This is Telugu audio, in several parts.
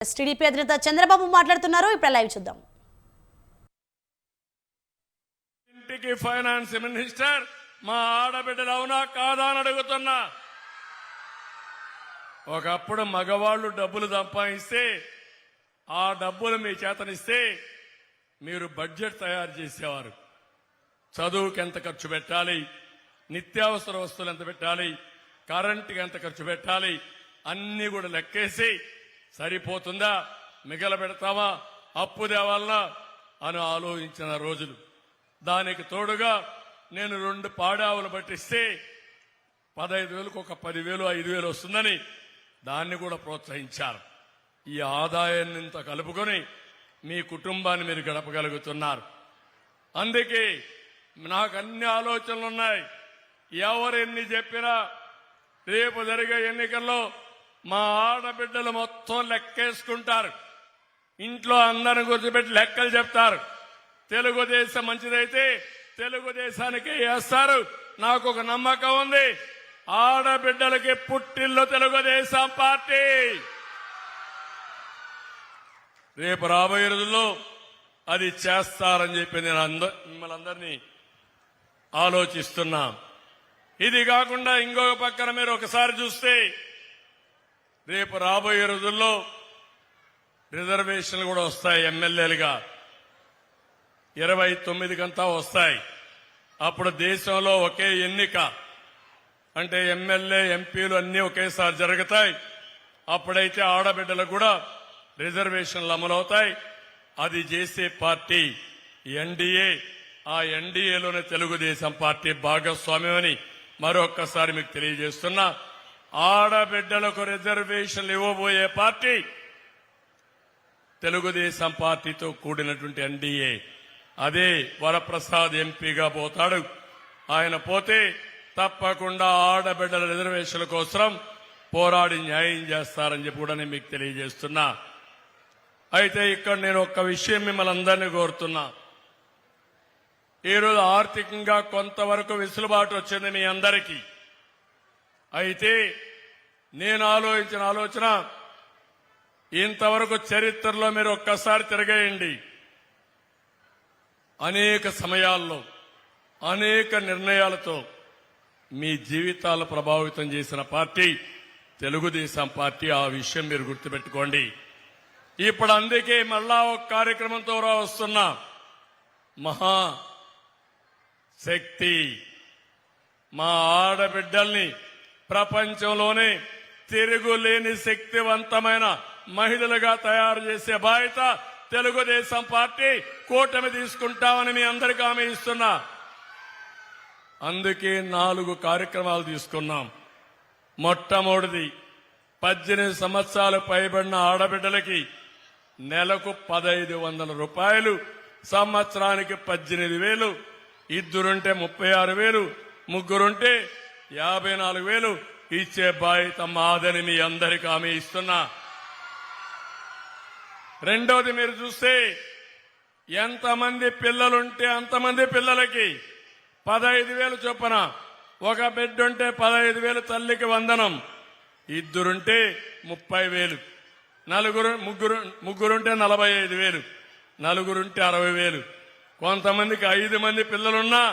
టీడీపీ అధినేత చంద్రబాబు మాట్లాడుతున్నారు. ఇప్పుడు లైవ్ చూద్దాం. ఇంటికి ఫైనాన్స్ మినిస్టర్ మా ఆడబిడ్డలు అవునా కాదా అని అడుగుతున్నా. ఒకప్పుడు మగవాళ్ళు డబ్బులు సంపాదిస్తే ఆ డబ్బులు మీ చేతనిస్తే మీరు బడ్జెట్ తయారు చేసేవారు. చదువుకి ఎంత ఖర్చు పెట్టాలి, నిత్యావసర వస్తువులు ఎంత పెట్టాలి, కరెంటుకి ఎంత ఖర్చు పెట్టాలి అన్ని కూడా లెక్కేసి సరిపోతుందా, మిగల పెడతామా, అప్పు తేవాలనా అని ఆలోచించిన రోజులు. దానికి తోడుగా నేను 2 పాడావులు పట్టిస్తే 15,000కు ఒక 10,000 5,000 వస్తుందని దాన్ని కూడా ప్రోత్సహించారు. ఈ ఆదాయాన్ని ఇంత కలుపుకొని మీ కుటుంబాన్ని మీరు గడపగలుగుతున్నారు. అందుకే నాకు అన్ని ఆలోచనలున్నాయి. ఎవరెన్ని చెప్పినా రేపు జరిగే ఎన్నికల్లో మా ఆడబిడ్డలు మొత్తం లెక్కేసుకుంటారు. ఇంట్లో అందరిని కూర్చోబెట్టి లెక్కలు చెప్తారు. తెలుగుదేశం మంచిదైతే తెలుగుదేశానికి వేస్తారు. నాకు ఒక నమ్మకం ఉంది, ఆడబిడ్డలకి పుట్టిల్లు తెలుగుదేశం పార్టీ. రేపు రాబోయే రోజుల్లో అది చేస్తారని చెప్పి నేను మిమ్మల్ని అందరినీ ఆలోచిస్తున్నా. ఇది కాకుండా ఇంకొక పక్కన మీరు ఒకసారి చూస్తే రేపు రాబోయే రోజుల్లో రిజర్వేషన్లు కూడా వస్తాయి. ఎమ్మెల్యేలుగా 29కంతా వస్తాయి. అప్పుడు దేశంలో ఒకే ఎన్నిక అంటే ఎమ్మెల్యే ఎంపీలు అన్ని ఒకేసారి జరుగుతాయి. అప్పుడైతే ఆడబిడ్డలకు కూడా రిజర్వేషన్లు అమలవుతాయి. అది చేసే పార్టీ ఎన్డీఏ. ఆ ఎన్డీఏలోనే తెలుగుదేశం పార్టీ భాగస్వామ్యమని మరొక్కసారి మీకు తెలియజేస్తున్నా. ఆడబిడ్డలకు రిజర్వేషన్లు ఇవ్వబోయే పార్టీ తెలుగుదేశం పార్టీతో కూడినటువంటి ఎన్డీఏ. అదే వరప్రసాద్ ఎంపీగా పోతాడు. ఆయన పోతే తప్పకుండా ఆడబిడ్డల రిజర్వేషన్ల కోసం పోరాడి న్యాయం చేస్తారని చెప్పి కూడా నేను మీకు తెలియజేస్తున్నా. అయితే ఇక్కడ నేను ఒక్క విషయం మిమ్మల్ని అందరినీ కోరుతున్నా. ఈరోజు ఆర్థికంగా కొంతవరకు వెసులుబాటు వచ్చింది మీ అందరికీ. అయితే నేను ఆలోచించిన ఆలోచన, ఇంతవరకు చరిత్రలో మీరు ఒక్కసారి తిరగేయండి. అనేక సమయాల్లో అనేక నిర్ణయాలతో మీ జీవితాలు ప్రభావితం చేసిన పార్టీ తెలుగుదేశం పార్టీ. ఆ విషయం మీరు గుర్తుపెట్టుకోండి. ఇప్పుడు అందుకే మళ్ళా ఒక కార్యక్రమంతో వస్తున్నా. మహా శక్తి మా ఆడబిడ్డల్ని ప్రపంచంలోనే తిరుగులేని శక్తివంతమైన మహిళలుగా తయారు చేసే బాధ్యత తెలుగుదేశం పార్టీ కూటమి తీసుకుంటామని మీ అందరికీ హామీ ఇస్తున్నా. అందుకే 4 కార్యక్రమాలు తీసుకున్నాం. మొట్టమొదటిది 18 సంవత్సరాలు పైబడిన ఆడబిడ్డలకి నెలకు 1,500 రూపాయలు, సంవత్సరానికి 18,000, ఇద్దరుంటే 36,000, ముగ్గురుంటే 54,000 ఇచ్చే బాధ్యత మాదని మీ అందరికీ హామీ ఇస్తున్నా. రెండోది మీరు చూస్తే ఎంతమంది పిల్లలుంటే అంతమంది పిల్లలకి 15,000 చొప్పున, ఒక బిడ్డ ఉంటే 15,000 తల్లికి వందనం, ఇద్దరుంటే 30,000, ముగ్గురుంటే 45,000, నలుగురుంటే 60,000, కొంతమందికి 5 మంది పిల్లలున్నా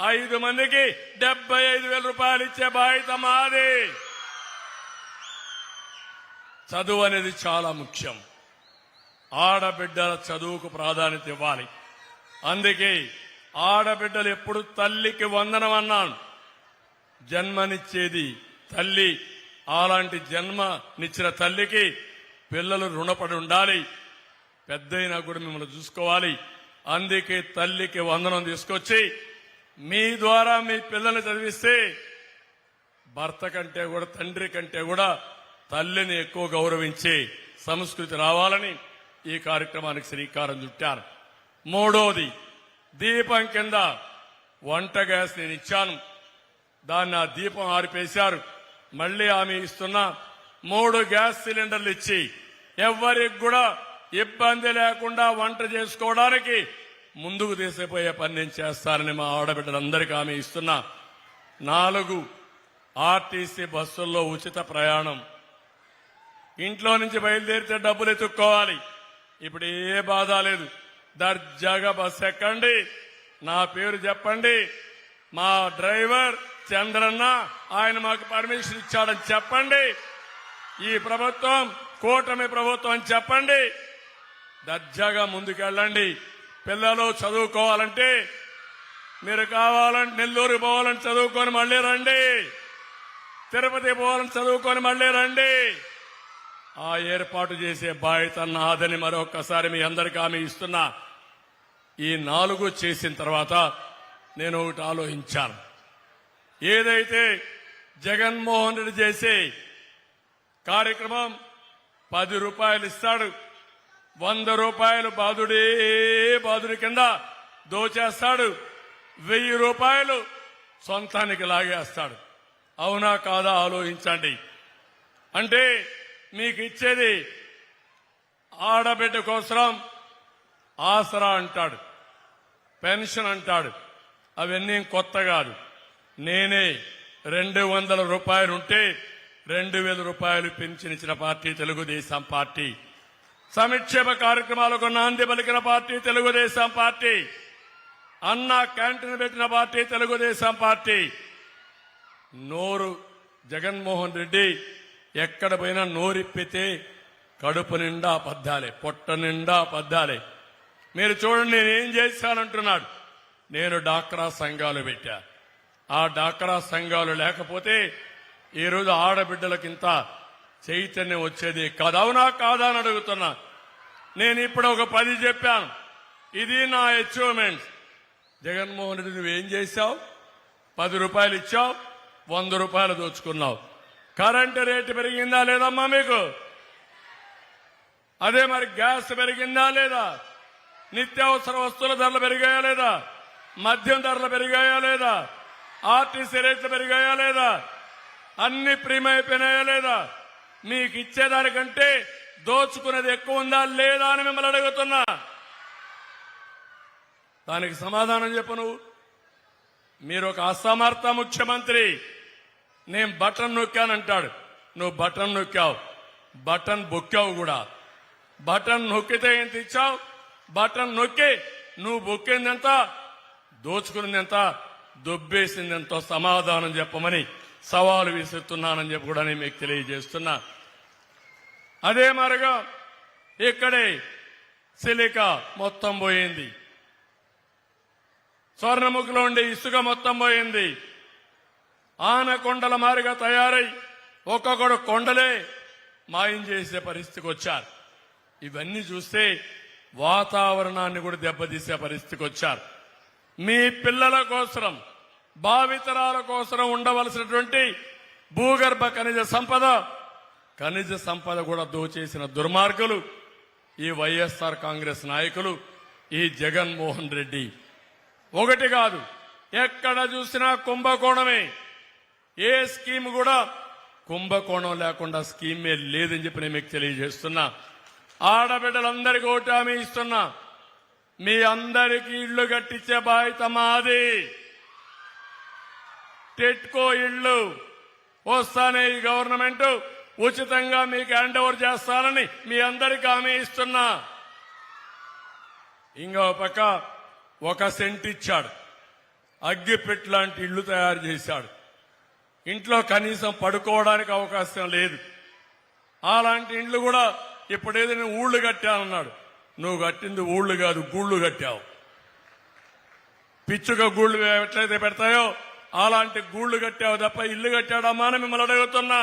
5 మందికి 75,000 రూపాయలు ఇచ్చే బాధ్యత మాది. చదువు అనేది చాలా ముఖ్యం. ఆడబిడ్డల చదువుకు ప్రాధాన్యత ఇవ్వాలి. అందుకే ఆడబిడ్డలు ఎప్పుడు తల్లికి వందనం అన్నాను. జన్మనిచ్చేది తల్లి. అలాంటి జన్మనిచ్చిన తల్లికి పిల్లలు రుణపడి ఉండాలి. పెద్దయినా కూడా మిమ్మల్ని చూసుకోవాలి. అందుకే తల్లికి వందనం తీసుకొచ్చి మీ ద్వారా మీ పిల్లల్ని చదివిస్తే భర్త కంటే కూడా తండ్రి కంటే కూడా తల్లిని ఎక్కువ గౌరవించే సంస్కృతి రావాలని ఈ కార్యక్రమానికి శ్రీకారం చుట్టారు. మూడోది దీపం కింద వంట గ్యాస్ నేను ఇచ్చాను. దాన్ని ఆ దీపం ఆరిపేశారు. మళ్లీ హామీ ఇస్తున్నా, 3 గ్యాస్ సిలిండర్లు ఇచ్చి ఎవరికి కూడా ఇబ్బంది లేకుండా వంట చేసుకోవడానికి ముందుకు తీసిపోయే పని నేను చేస్తానని మా ఆడబిడ్డలందరికీ హామీ ఇస్తున్నా. 4 ఆర్టీసీ బస్సుల్లో ఉచిత ప్రయాణం. ఇంట్లో నుంచి బయలుదేరితే డబ్బులు ఎత్తుక్కోవాలి. ఇప్పుడు ఏ బాధ లేదు. దర్జాగా బస్సు ఎక్కండి, నా పేరు చెప్పండి, మా డ్రైవర్ చంద్రన్న, ఆయన మాకు పర్మిషన్ ఇచ్చాడని చెప్పండి, ఈ ప్రభుత్వం కూటమి ప్రభుత్వం అని చెప్పండి. దర్జాగా ముందుకెళ్ళండి. పిల్లలు చదువుకోవాలంటే మీరు కావాలంటే నెల్లూరు పోవాలని చదువుకొని మళ్ళీ రండి, తిరుపతి పోవాలని చదువుకొని మళ్ళీ రండి. ఆ ఏర్పాటు చేసే బాధ్యత నాదని మరొక్కసారి మీ అందరికీ హామీ ఇస్తున్నా. ఈ 4 చేసిన తర్వాత నేను ఒకటి ఆలోచించాను. ఏదైతే జగన్మోహన్ రెడ్డి చేసే కార్యక్రమం 10 రూపాయలు ఇస్తాడు, 100 రూపాయలు బాదుడి కింద దోచేస్తాడు, 1000 రూపాయలు సొంతానికి లాగేస్తాడు. అవునా కాదా ఆలోచించండి. అంటే మీకు ఇచ్చేది ఆడబిడ్డ కోసం ఆసరా అంటాడు, పెన్షన్ అంటాడు. అవన్నీ కొత్త కాదు. నేనే 200 రూపాయలు ఉంటే 2000 రూపాయలు పెన్షన్ ఇచ్చిన పార్టీ తెలుగుదేశం పార్టీ. సంక్షేమ కార్యక్రమాలకు నాంది పలికిన పార్టీ తెలుగుదేశం పార్టీ. అన్న క్యాంటీన్ పెట్టిన పార్టీ తెలుగుదేశం పార్టీ. నోరు జగన్మోహన్ రెడ్డి ఎక్కడ పోయినా నోరిప్పితే కడుపు నిండా అబద్దాలే, పొట్ట నిండా అబద్దాలే. మీరు చూడండి, నేనేం చేశానంటున్నాడు. నేను డాక్రా సంఘాలు పెట్టా. ఆ డాక్రా సంఘాలు లేకపోతే ఈరోజు ఆడబిడ్డలకింత చైతన్యం వచ్చేది కాదు. అవునా కాదా అని అడుగుతున్నా. నేను ఇప్పుడు ఒక 10 చెప్పాను. ఇది నా అచీవ్మెంట్. జగన్మోహన్ రెడ్డి నువ్వేం చేశావు? 10 రూపాయలు ఇచ్చావు, 100 రూపాయలు దోచుకున్నావు. కరెంటు రేటు పెరిగిందా లేదమ్మా మీకు? అదే మరి గ్యాస్ పెరిగిందా లేదా? నిత్యావసర వస్తువుల ధరలు పెరిగాయా లేదా? మద్యం ధరలు పెరిగాయా లేదా? ఆర్టీసీ రేట్లు పెరిగాయా లేదా? అన్ని ప్రీమియం అయిపోయినాయా లేదా? మీకు ఇచ్చేదానికంటే దోచుకునేది ఎక్కువ ఉందా లేదా అని మిమ్మల్ని అడుగుతున్నా. దానికి సమాధానం చెప్పు నువ్వు. మీరు ఒక అసమర్థ ముఖ్యమంత్రి. నేను బటన్ నొక్కానంటాడు. నువ్వు బటన్ నొక్కావు, బటన్ బొక్కావు కూడా. బటన్ నొక్కితే ఎంత ఇచ్చావు? బటన్ నొక్కి నువ్వు బొక్కిందెంత, దోచుకున్నదెంత, దొబ్బేసిందెంతో సమాధానం చెప్పమని సవాలు విసురుతున్నానని చెప్పి కూడా నేను మీకు తెలియజేస్తున్నా. అదే మరిగా ఇక్కడే సిలికా మొత్తం పోయింది, స్వర్ణముఖిలో ఉండే ఇసుక మొత్తం పోయింది. ఆనకొండల మారిగా తయారై ఒక్కొక్కడు కొండలే మాయం చేసే పరిస్థితికి వచ్చారు. ఇవన్నీ చూస్తే వాతావరణాన్ని కూడా దెబ్బతీసే పరిస్థితికి వచ్చారు. మీ పిల్లల కోసం, భావితరాల కోసం ఉండవలసినటువంటి భూగర్భ ఖనిజ సంపద కూడా దోచేసిన దుర్మార్గులు ఈ వైఎస్ఆర్ కాంగ్రెస్ నాయకులు, ఈ జగన్మోహన్ రెడ్డి. ఒకటి కాదు, ఎక్కడ చూసినా కుంభకోణమే. ఏ స్కీమ్ కూడా కుంభకోణం లేకుండా స్కీమే లేదని చెప్పి నేను మీకు తెలియజేస్తున్నా. ఆడబిడ్డలందరికీ ఓటు హామీ ఇస్తున్నా. మీ అందరికీ ఇళ్లు కట్టించే బాధ్యత మాది. టిట్కో ఇళ్లు వస్తానే ఈ గవర్నమెంట్ ఉచితంగా మీకు హ్యాండ్ ఓవర్ చేస్తానని మీ అందరికీ హామీ ఇస్తున్నా. ఇంకో పక్క 1 సెంట్ ఇచ్చాడు, అగ్గిపెట్టి లాంటి ఇళ్లు తయారు చేశాడు. ఇంట్లో కనీసం పడుకోవడానికి అవకాశం లేదు. అలాంటి ఇండ్లు కూడా ఇప్పుడేదో నేను ఊళ్ళు కట్టానన్నాడు. నువ్వు కట్టింది ఊళ్ళు కాదు, గూళ్ళు కట్టావు. పిచ్చుక గూళ్ళు ఎట్లయితే పెడతాయో అలాంటి గూళ్ళు కట్టావు తప్ప ఇల్లు కట్టాడమ్మా అని మిమ్మల్ని అడుగుతున్నా.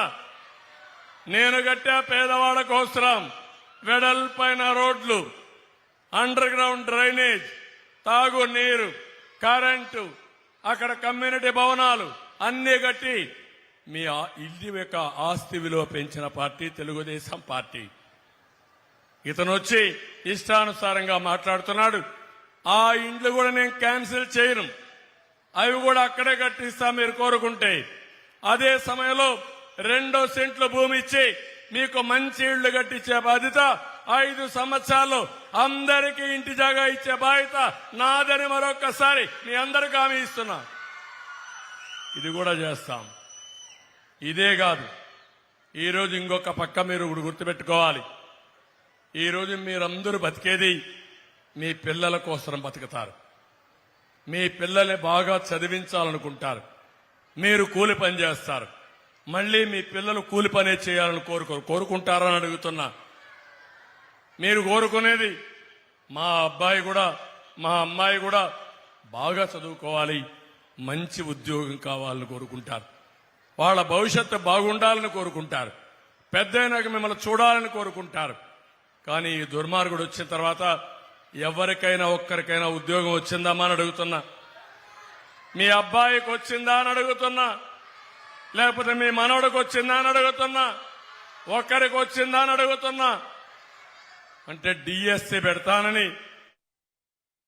నేను కట్టా పేదవాడ కోసం వెడల్పైన రోడ్లు, అండర్ గ్రౌండ్ డ్రైనేజ్, తాగునీరు, కరెంటు, అక్కడ కమ్యూనిటీ భవనాలు అన్నీ కట్టి మీ ఇల్లు యొక్క ఆస్తి విలువ పెంచిన పార్టీ తెలుగుదేశం పార్టీ. ఇతను వచ్చి ఇష్టానుసారంగా మాట్లాడుతున్నాడు. ఆ ఇండ్లు కూడా నేను క్యాన్సిల్ చేయను, అవి కూడా అక్కడే కట్టిస్తా మీరు కోరుకుంటే. అదే సమయంలో 2 సెంట్ల భూమి ఇచ్చి మీకు మంచి ఇళ్లు కట్టించే బాధ్యత 5 సంవత్సరాల్లో అందరికీ ఇంటి జాగా ఇచ్చే బాధ్యత నాదని మరొక్కసారి మీ అందరికీ హామీ ఇస్తున్నా. ఇది కూడా చేస్తాం. ఇదే కాదు, ఈరోజు ఇంకొక పక్క మీరు గుర్తుపెట్టుకోవాలి. ఈరోజు మీరందరూ బతికేది మీ పిల్లల కోసం బతుకుతారు. మీ పిల్లల్ని బాగా చదివించాలనుకుంటారు. మీరు కూలి పని చేస్తారు. మళ్ళీ మీ పిల్లలు కూలి పనే చేయాలని కోరుకుంటారని అడుగుతున్నా. మీరు కోరుకునేది మా అబ్బాయి కూడా మా అమ్మాయి కూడా బాగా చదువుకోవాలి, మంచి ఉద్యోగం కావాలని కోరుకుంటారు. వాళ్ళ భవిష్యత్తు బాగుండాలని కోరుకుంటారు. పెద్దయినాక మిమ్మల్ని చూడాలని కోరుకుంటారు. కానీ ఈ దుర్మార్గుడు వచ్చిన తర్వాత ఎవరికైనా ఒక్కరికైనా ఉద్యోగం వచ్చిందమ్మా అని అడుగుతున్నా. మీ అబ్బాయికి వచ్చిందా అని అడుగుతున్నా. లేకపోతే మీ మనవడికి వచ్చిందా అని అడుగుతున్నా. ఒక్కరికి వచ్చిందా అని అడుగుతున్నా. అంటే డిఎస్సి పెడతానని